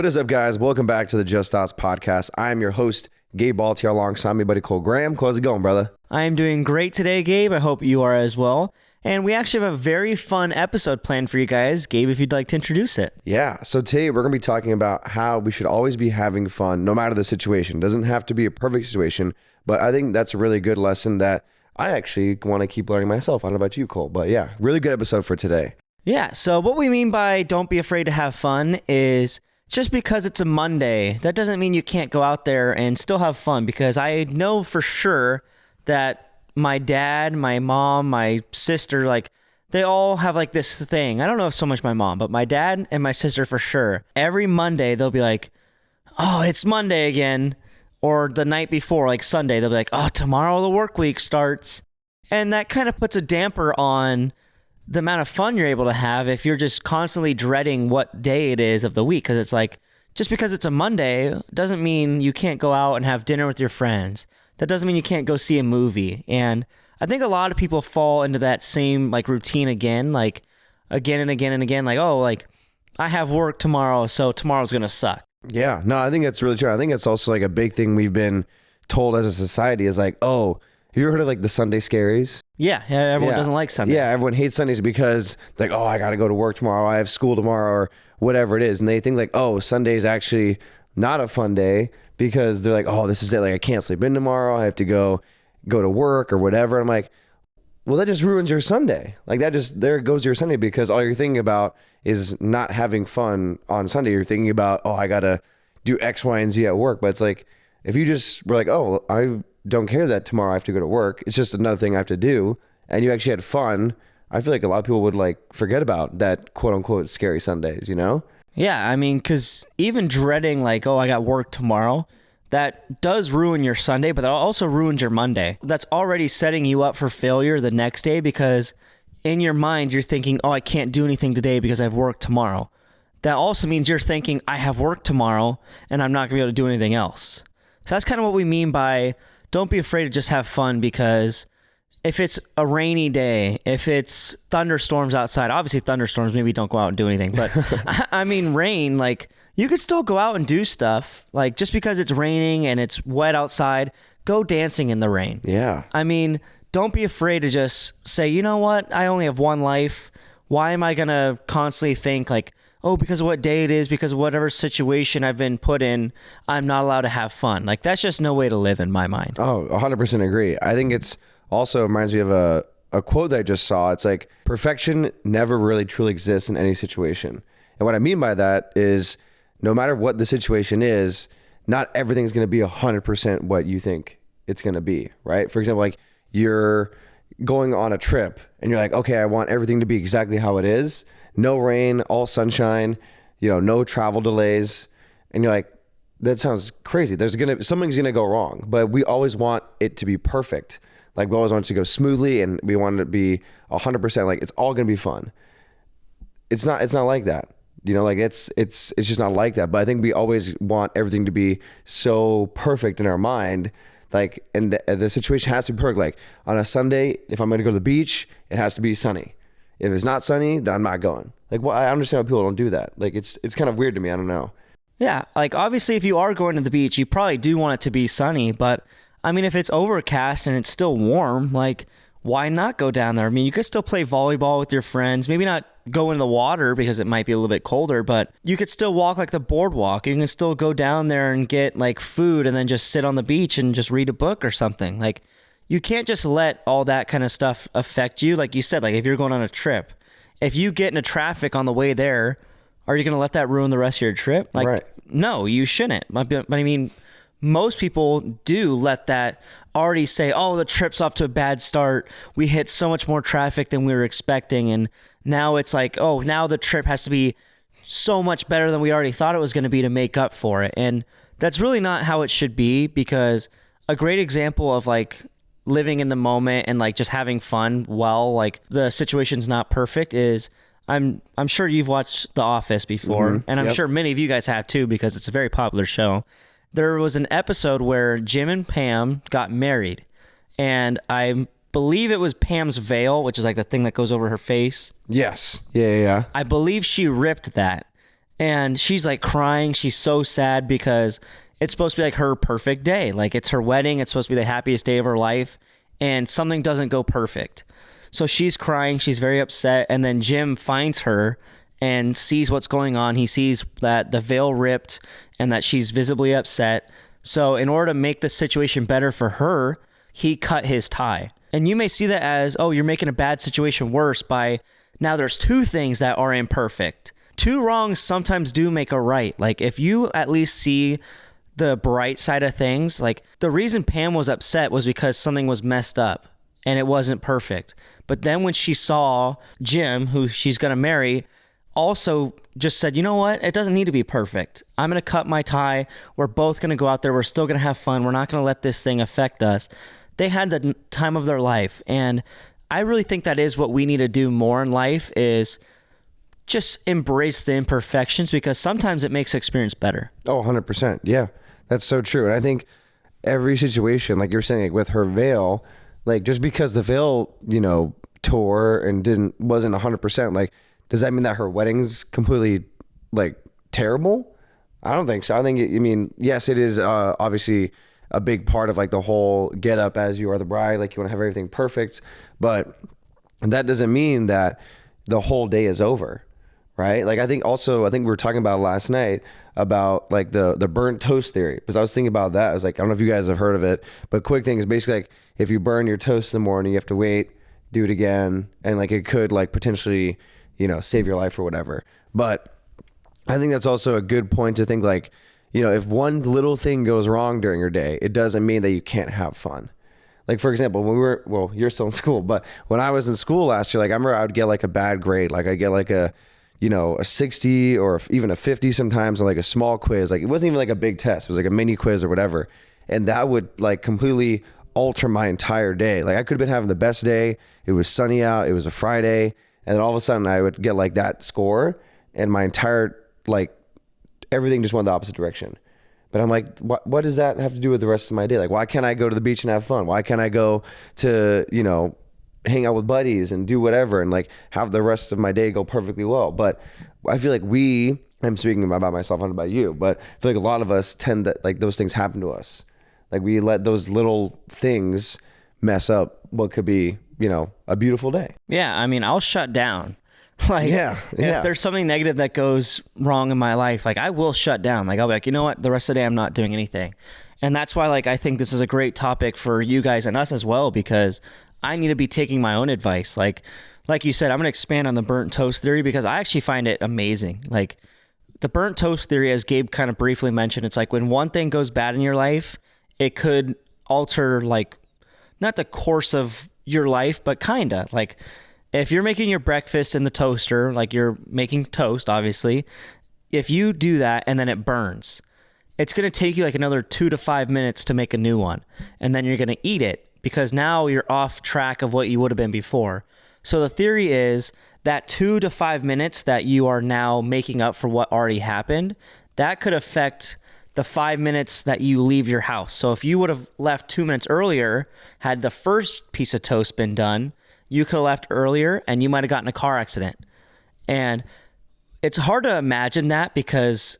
What is up, guys? Welcome back to the Just Thoughts podcast. I'm your host, Gabe Baltier, alongside my buddy Cole Graham. How's it going, brother? I am doing great today, Gabe. I hope you are as well. And we actually have a very fun episode planned for you guys. Gabe, if you'd like to introduce it. Yeah, so today we're going to be talking about how we should always be having fun, no matter the situation. It doesn't have to be a perfect situation, but I think that's a really good lesson that I actually want to keep learning myself. I don't know about you, Cole, but yeah, really good episode for today. Yeah, so what we mean by don't be afraid to have fun is just because it's a Monday, that doesn't mean you can't go out there and still have fun, because I know for sure that my dad, my mom, my sister, like they all have like this thing. I don't know if so much my mom, but my dad and my sister for sure. Every Monday they'll be like, oh, it's Monday again. Or the night before, like Sunday, they'll be like, oh, tomorrow the work week starts. And that kind of puts a damper on the amount of fun you're able to have if you're just constantly dreading what day it is of the week. Because it's like, just because it's a Monday doesn't mean you can't go out and have dinner with your friends. That doesn't mean you can't go see a movie. And I think a lot of people fall into that same like routine again, like again and again and again, like, oh, like I have work tomorrow, so tomorrow's going to suck. Yeah, no, I think that's really true. I think it's also like a big thing we've been told as a society is like, oh, have you ever heard of like the Sunday scaries? Yeah, everyone doesn't like Sunday. Yeah, everyone hates Sundays because it's like, oh, I got to go to work tomorrow. I have school tomorrow or whatever it is. And they think like, oh, Sunday's actually not a fun day because they're like, oh, this is it. Like I can't sleep in tomorrow. I have to go to work or whatever. I'm like, well, that just ruins your Sunday. Like that just, there goes your Sunday because all you're thinking about is not having fun on Sunday. You're thinking about, oh, I got to do X, Y, and Z at work. But it's like, if you just were like, oh, I don't care that tomorrow I have to go to work. It's just another thing I have to do. And you actually had fun. I feel like a lot of people would like forget about that quote unquote scary Sundays, you know? Yeah, I mean, because even dreading like, oh, I got work tomorrow, that does ruin your Sunday, but that also ruins your Monday. That's already setting you up for failure the next day because in your mind, you're thinking, oh, I can't do anything today because I have work tomorrow. That also means you're thinking, I have work tomorrow and I'm not going to be able to do anything else. So that's kind of what we mean by don't be afraid to just have fun, because if it's a rainy day, if it's thunderstorms outside, obviously thunderstorms, maybe don't go out and do anything, but I mean rain, like you could still go out and do stuff. Like just because it's raining and it's wet outside, go dancing in the rain. Yeah. I mean, don't be afraid to just say, you know what? I only have one life. Why am I going to constantly think like, oh, because of what day it is, because of whatever situation I've been put in, I'm not allowed to have fun. Like that's just no way to live in my mind. Oh, 100% agree. I think it's also reminds me of a quote that I just saw. It's like perfection never really truly exists in any situation. And what I mean by that is no matter what the situation is, not everything's going to be 100% what you think it's going to be, right? For example, like you're going on a trip and you're like, okay, I want everything to be exactly how it is. No rain, all sunshine, no travel delays. And you're like, that sounds crazy. Something's going to go wrong, but we always want it to be perfect. Like we always want it to go smoothly and we want it to be 100%. Like it's all going to be fun. It's not like that. Like it's just not like that. But I think we always want everything to be so perfect in our mind. Like, and the situation has to be perfect. Like on a Sunday, if I'm going to go to the beach, it has to be sunny. If it's not sunny, then I'm not going. Like, well, I understand why people don't do that. Like, it's kind of weird to me. I don't know. Yeah, like obviously if you are going to the beach, you probably do want it to be sunny. But I mean, if it's overcast and it's still warm, like why not go down there? I mean, you could still play volleyball with your friends. Maybe not go in the water because it might be a little bit colder, but you could still walk like the boardwalk. You can still go down there and get like food and then just sit on the beach and just read a book or something. Like you can't just let all that kind of stuff affect you. Like you said, like if you're going on a trip, if you get into traffic on the way there, are you going to let that ruin the rest of your trip? Like, right. No, you shouldn't. But I mean, most people do let that already say, oh, the trip's off to a bad start. We hit so much more traffic than we were expecting. And now it's like, oh, now the trip has to be so much better than we already thought it was going to be to make up for it. And that's really not how it should be, because a great example of like living in the moment and like just having fun while like the situation's not perfect is I'm sure you've watched The Office before, and I'm sure many of you guys have too, because it's a very popular show. There was an episode where Jim and Pam got married, and I believe it was Pam's veil, which is like the thing that goes over her face. Yes. Yeah. I believe she ripped that. And she's like crying. She's so sad because it's supposed to be like her perfect day. Like it's her wedding. It's supposed to be the happiest day of her life. And something doesn't go perfect. So she's crying. She's very upset. And then Jim finds her and sees what's going on. He sees that the veil ripped and that she's visibly upset. So in order to make the situation better for her, he cut his tie. And you may see that as, oh, you're making a bad situation worse by now there's two things that are imperfect. Two wrongs sometimes do make a right. Like if you at least see the bright side of things, like the reason Pam was upset was because something was messed up and it wasn't perfect. But then when she saw Jim, who she's going to marry, also just said, you know what? It doesn't need to be perfect. I'm going to cut my tie. We're both going to go out there. We're still going to have fun. We're not going to let this thing affect us. They had the time of their life. And I really think that is what we need to do more in life is just embrace the imperfections because sometimes it makes the experience better. Oh, 100%. Yeah, that's so true. And I think every situation, like you're saying, like with her veil, like just because the veil, tore and wasn't 100%, like, does that mean that her wedding's completely like terrible? I don't think so. I think, yes, it is obviously a big part of like the whole get up as you are the bride. Like you want to have everything perfect, but that doesn't mean that the whole day is over, right? Like I think we were talking about last night about like the burnt toast theory, because I was thinking about that. I was like, I don't know if you guys have heard of it, but quick thing is basically like if you burn your toast in the morning, you have to wait, do it again, and like it could like potentially save your life or whatever. But I think that's also a good point to think like, if one little thing goes wrong during your day, it doesn't mean that you can't have fun. Like for example, when you're still in school, but when I was in school last year, like I remember I would get like a bad grade. Like I get like a 60 or even a 50 sometimes on like a small quiz. Like it wasn't even like a big test. It was like a mini quiz or whatever. And that would like completely alter my entire day. Like I could have been having the best day. It was sunny out. It was a Friday. And then all of a sudden I would get like that score and my entire, like everything just went the opposite direction. But I'm like, what does that have to do with the rest of my day? Like, why can't I go to the beach and have fun? Why can't I go to, hang out with buddies and do whatever and like have the rest of my day go perfectly well? But I feel like I'm speaking about myself, not about you, but I feel like a lot of us tend that like those things happen to us. Like we let those little things mess up what could be, a beautiful day. Yeah. I mean, I'll shut down. Like, yeah. If there's something negative that goes wrong in my life, like I will shut down. Like I'll be like, you know what? The rest of the day, I'm not doing anything. And that's why, like, I think this is a great topic for you guys and us as well, because I need to be taking my own advice. Like you said, I'm going to expand on the burnt toast theory because I actually find it amazing. Like the burnt toast theory, as Gabe kind of briefly mentioned, it's like when one thing goes bad in your life, it could alter like not the course of your life, but kinda like if you're making your breakfast in the toaster, like you're making toast, obviously, if you do that and then it burns, it's going to take you like another 2 to 5 minutes to make a new one. And then you're going to eat it because now you're off track of what you would have been before. So the theory is that 2 to 5 minutes that you are now making up for what already happened, that could affect the 5 minutes that you leave your house. So if you would have left 2 minutes earlier, had the first piece of toast been done, you could have left earlier and you might have gotten a car accident. And it's hard to imagine that because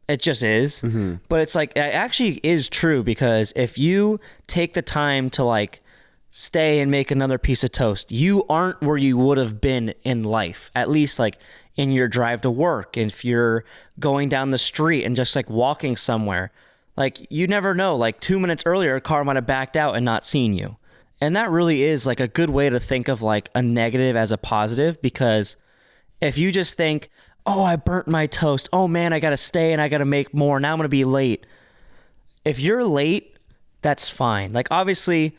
it just is. Mm-hmm. But it's like, it actually is true because if you take the time to like stay and make another piece of toast, you aren't where you would have been in life, at least like in your drive to work. If you're going down the street and just like walking somewhere, like you never know, like 2 minutes earlier, a car might have backed out and not seen you. And that really is like a good way to think of like a negative as a positive, because if you just think, oh, I burnt my toast. Oh man, I got to stay and I got to make more. Now I'm going to be late. If you're late, that's fine. Like obviously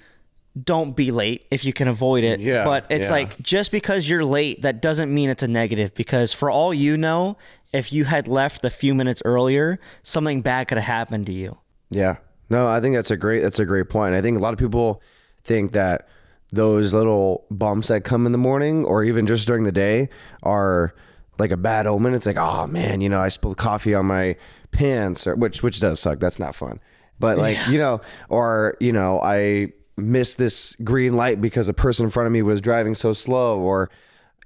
don't be late if you can avoid it. Yeah, but it's like just because you're late, that doesn't mean it's a negative, because for all you know, if you had left a few minutes earlier, something bad could have happened to you. Yeah. No, I think that's a great point. I think a lot of people think that those little bumps that come in the morning or even just during the day are like a bad omen. It's like, oh man, I spilled coffee on my pants, or which does suck. That's not fun. But like, I missed this green light because a person in front of me was driving so slow, or,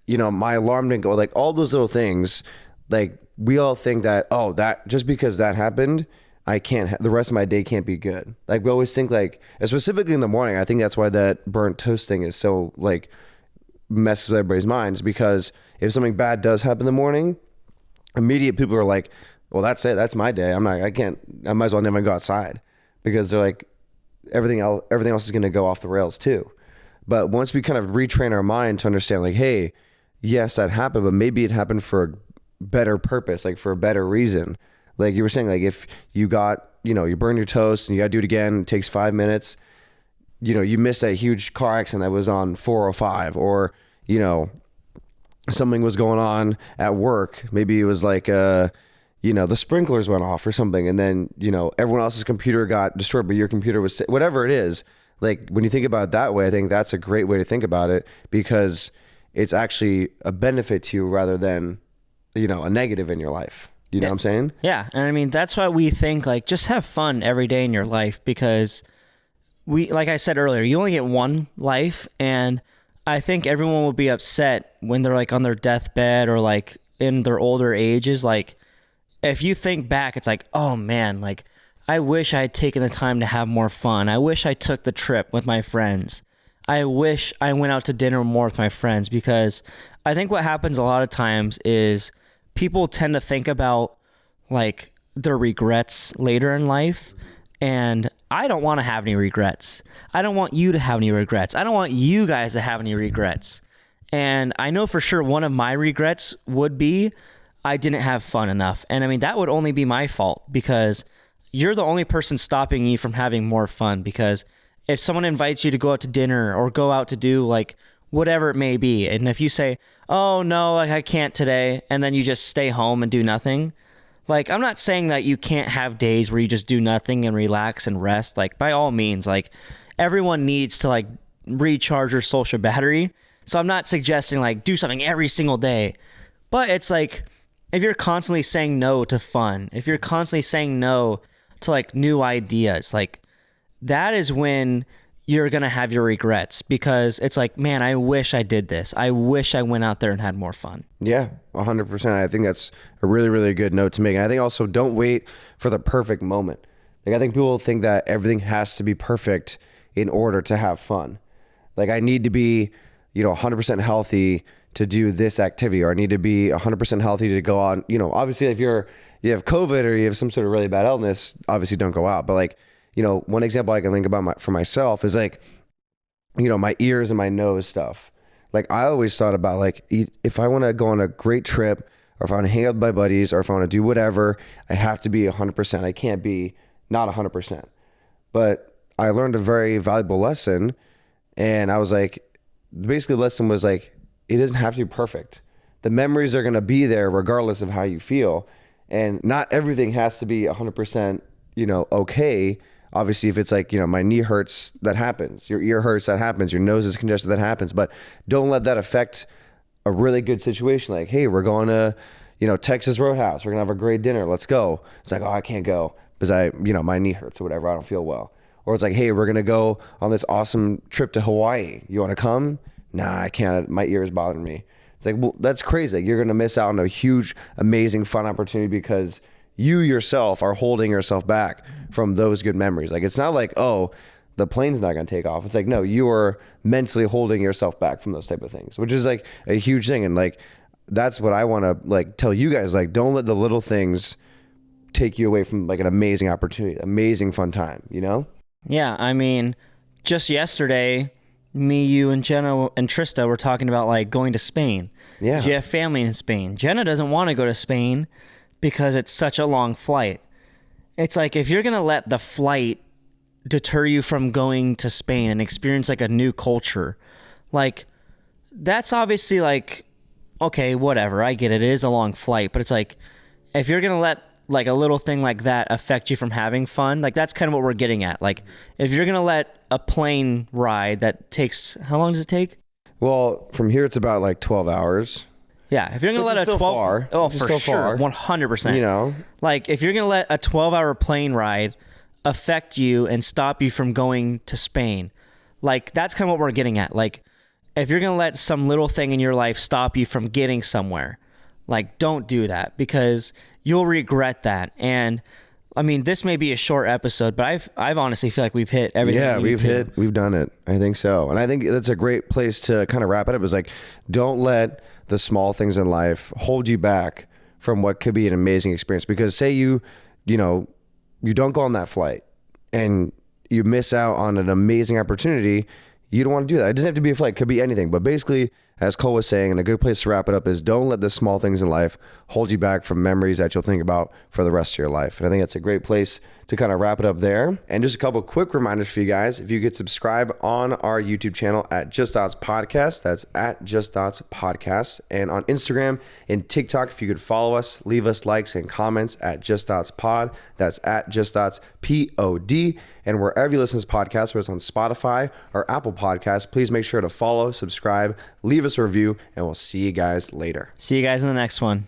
my alarm didn't go. Like all those little things, like we all think that, oh, that just because that happened, I can't, the rest of my day can't be good. Like we always think like, specifically in the morning, I think that's why that burnt toast thing is so like messes with everybody's minds, because if something bad does happen in the morning, immediate people are like, well, that's it. That's my day. I might as well never go outside, because they're like, everything else is going to go off the rails too. But once we kind of retrain our mind to understand like, hey, yes, that happened, but maybe it happened for a better purpose, like for a better reason. Like you were saying, like if you got, you burn your toast and you got to do it again, it takes 5 minutes, you missed that huge car accident that was on 405, or, something was going on at work. Maybe it was like, the sprinklers went off or something, and then, everyone else's computer got destroyed, but your computer was, whatever it is. Like when you think about it that way, I think that's a great way to think about it, because it's actually a benefit to you rather than, a negative in your life. You know what I'm saying? Yeah. And I mean, that's why we think like, just have fun every day in your life, because like I said earlier, you only get one life. And I think everyone will be upset when they're like on their deathbed or like in their older ages. Like if you think back, it's like, oh man, like I wish I had taken the time to have more fun. I wish I took the trip with my friends. I wish I went out to dinner more with my friends, because I think what happens a lot of times is people tend to think about like their regrets later in life. And I don't want to have any regrets. I don't want you to have any regrets. I don't want you guys to have any regrets. And I know for sure one of my regrets would be I didn't have fun enough. And I mean, that would only be my fault, because you're the only person stopping you from having more fun. Because if someone invites you to go out to dinner or go out to do like whatever it may be, and if you say, oh no, like I can't today, and then you just stay home and do nothing, like I'm not saying that you can't have days where you just do nothing and relax and rest. Like by all means, like everyone needs to like recharge your social battery. So I'm not suggesting like do something every single day, but it's like if you're constantly saying no to fun, if you're constantly saying no to like new ideas, like that is when you're going to have your regrets, because it's like, man, I wish I did this. I wish I went out there and had more fun. Yeah, 100%. I think that's a really, really good note to make. And I think also don't wait for the perfect moment. Like I think people think that everything has to be perfect in order to have fun. Like I need to be, 100% healthy to do this activity, or I need to be 100% healthy to go on. Obviously if you have COVID or you have some sort of really bad illness, obviously don't go out. But like, one example I can think about for myself is like, my ears and my nose stuff. Like I always thought about like, if I want to go on a great trip, or if I want to hang out with my buddies, or if I want to do whatever, I have to be 100%. I can't be not 100%. But I learned a very valuable lesson, and I was like, basically the lesson was like, it doesn't have to be perfect. The memories are going to be there regardless of how you feel. And not everything has to be 100%, okay. Obviously, if it's like, my knee hurts, that happens. Your ear hurts, that happens. Your nose is congested, that happens. But don't let that affect a really good situation. Like, hey, we're going to, Texas Roadhouse. We're going to have a great dinner. Let's go. It's like, oh, I can't go because my knee hurts or whatever. I don't feel well. Or it's like, hey, we're going to go on this awesome trip to Hawaii. You want to come? Nah, I can't. My ear is bothering me. It's like, well, that's crazy. Like, you're going to miss out on a huge, amazing, fun opportunity because you yourself are holding yourself back from those good memories. Like, it's not like, oh, the plane's not going to take off. It's like, no, you are mentally holding yourself back from those type of things, which is like a huge thing. And like, that's what I want to like tell you guys. Like, don't let the little things take you away from like an amazing opportunity, amazing fun time, Yeah. I mean, just yesterday, me, you, and Jenna and Trista were talking about like going to Spain. Yeah. You have family in Spain. Jenna doesn't want to go to Spain because it's such a long flight. It's like, if you're going to let the flight deter you from going to Spain and experience like a new culture, like that's obviously like, okay, whatever. I get it. It is a long flight, but it's like, if you're going to let like a little thing like that affect you from having fun, like that's kind of what we're getting at. Like, if you're going to let a plane ride that takes, how long does it take? Well, from here, it's about like 12 hours. Yeah, if you're gonna let a 12, far. oh, It's for still sure, far. 100%. Like if you're gonna let a 12-hour plane ride affect you and stop you from going to Spain, like that's kind of what we're getting at. Like, if you're gonna let some little thing in your life stop you from getting somewhere, Like, don't do that because you'll regret that. And I mean, this may be a short episode, but I've honestly feel like we've hit everything. Yeah, we've done it. I think so. And I think that's a great place to kind of wrap it up. Is like, don't let the small things in life hold you back from what could be an amazing experience. Because say you don't go on that flight and you miss out on an amazing opportunity. You don't want to do that. It doesn't have to be a flight. It could be anything. But basically, as Kole was saying, and a good place to wrap it up is don't let the small things in life hold you back from memories that you'll think about for the rest of your life. And I think that's a great place to kind of wrap it up there. And just a couple quick reminders for you guys. If you could subscribe on our YouTube channel at Just Thoughts Podcast, that's at Just Thoughts Podcast. And on Instagram and TikTok, if you could follow us, leave us likes and comments at Just Thoughts Pod. That's at Just Thoughts POD. And wherever you listen to this podcast, whether it's on Spotify or Apple Podcasts, please make sure to follow, subscribe, leave us a review, and we'll see you guys later. See you guys in the next one.